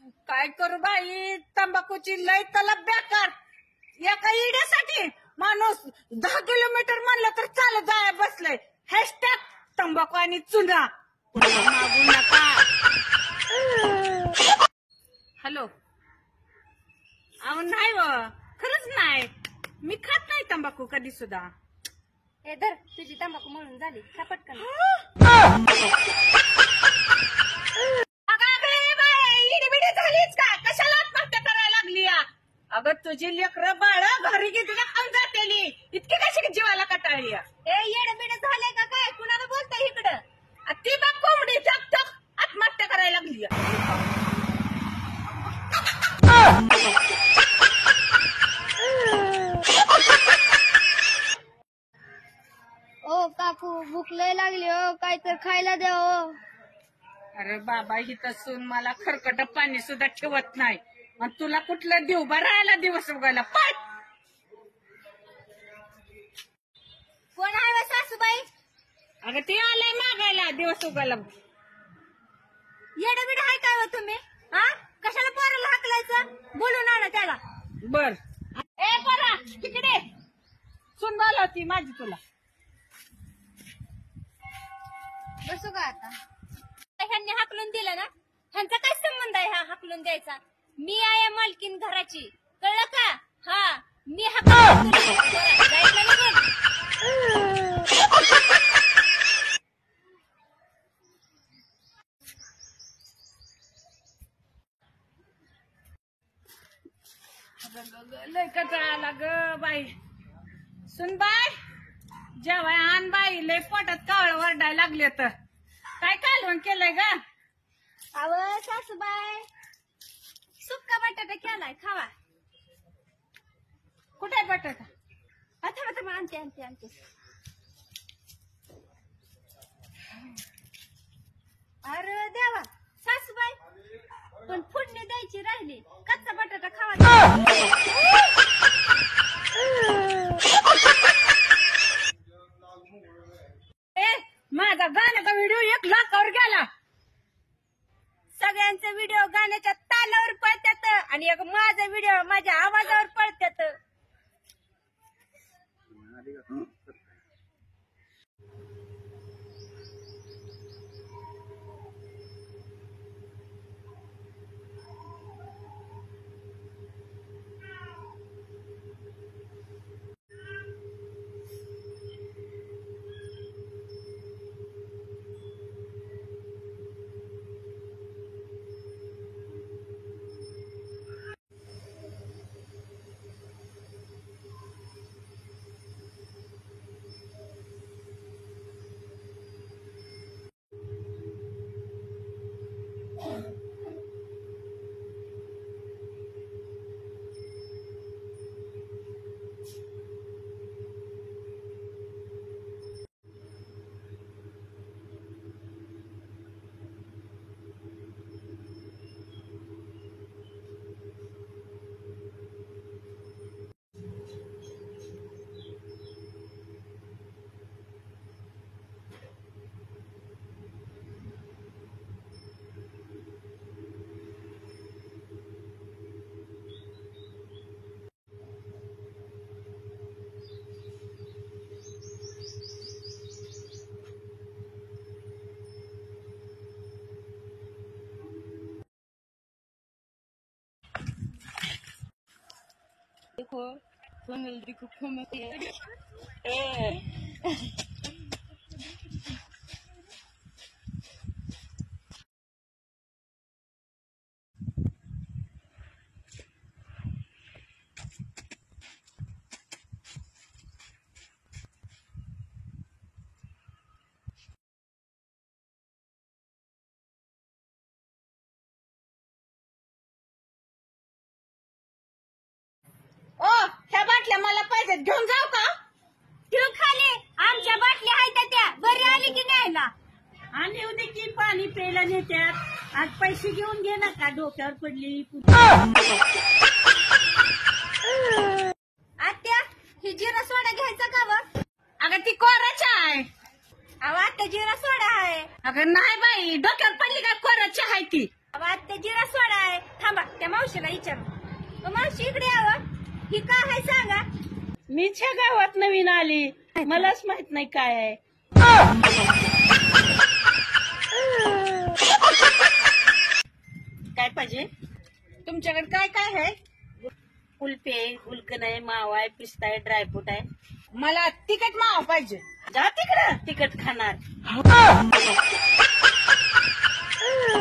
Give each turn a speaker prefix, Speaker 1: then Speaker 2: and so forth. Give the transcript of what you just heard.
Speaker 1: काय करू बाई, तंबाखूची लय तलब बेकार. एका इड्यासाठी माणूस 10 किलोमीटर म्हणलं तर चालत जाय बसलंय. हॅशटॅग तंबाखू आणि चुना. मागू नका. हॅलो. अहो नाही व, खरंच नाही. मी खात नाही तंबाखू कधी सुद्धा.
Speaker 2: ए धर, तुझी तंबाखू म्हणून झाली खा पटकन.
Speaker 1: इडीबिडी झालीच का? कशाला आत्महत्या करायला लागली? अगं तुझी लेकरं बाळ घरी घेतली खाऊन जातेली, इतकी कशी जीवाला कटाळी?
Speaker 2: ए येडबिड झाले का काय? कुणाला बोलताय इकडं?
Speaker 1: ती बघ कोंबडी टक टक आत्महत्या करायला लागली.
Speaker 2: ओ काकू भूक लय लागली हो, काय तर खायला द्या हो.
Speaker 1: अरे बाबा इथं सून मला खरकट पाणी सुद्धा ठेवत नाही, आणि तुला कुठलं देऊ? बा राहायला दिवस उगायला पाठ.
Speaker 2: कोण आहे व सासूबाई?
Speaker 1: अगं ते आलंय मागायला दिवस उगायला.
Speaker 2: येडबिड आहे काय हो तुम्ही? हा कशाला पोराला हाकलायचं? बोलून आणा त्याला.
Speaker 1: बर. ए पोरा तिकडे सून बोलावती माझी तुला.
Speaker 2: बसू का आता? ह्यांनी हाकलून दिलं ना, ह्यांचा काय संबंध आहे हा हाकलून द्यायचा? मी आहे मालकीन घराची, कळलं का? हा मी हाकलून जायचं निघून.
Speaker 1: लय कटाळा ग बाई. सुन बाय जेवाय आण बाई, लय पोटात कावळ वरडायला लागले. तर काय कालवण केलंय ग?
Speaker 2: अव सासूबाई सुक्का बटाटा केलाय, खावा.
Speaker 1: कुठे बटाटा?
Speaker 2: आता आणते आणते आणते. अरे देवा सासूबाई, पण फोडणी द्यायची राहिली. कच्चा बटाटा खावा.
Speaker 1: माझा गाण्याचा व्हिडिओ 1 लाखावर गेला.
Speaker 2: सगळ्यांचे व्हिडिओ गाण्याच्या तालावर पळतात आणि एक माझा व्हिडिओ माझ्या आवाजावर पळतात.
Speaker 3: देखो सुनील देखो घूमते
Speaker 1: ओ ह्या बाटल्या मला पाहिजेत, घेऊन जाऊ का?
Speaker 2: ठेव खाली, आमच्या बाटल्या आहेत त्या. बरी आली की न्यायला?
Speaker 1: आणि उद्या की पाणी प्यायला नेत्यात. आज पैसे घेऊन घे ना का डोक्यावर पडली.
Speaker 2: आत्या ही जिरा सोडा घ्यायचा का व?
Speaker 1: अगं ती कोराची आहे.
Speaker 2: अहो आत्या जिरा सोडा आहे.
Speaker 1: अगं नाही बाई, डोक्यावर पडली काय कोराची आहे ती.
Speaker 2: अहो आत्या जिरा सोडा आहे. त्या मावशीला विचारू. मावशी इकडे यावं, ही काय आहे सांगा.
Speaker 1: मीच ह्या गावात नवीन आली, मलाच माहित नाही काय आहे. काय पाहिजे तुमच्याकडे? काय काय आहे? कुल्फी आहे, गुलकन आहे, मावा आहे, पिस्ता आहे, ड्रायफ्रूट आहे. मला तिखट मावा पाहिजे. जा तिकडं तिखट खाणार.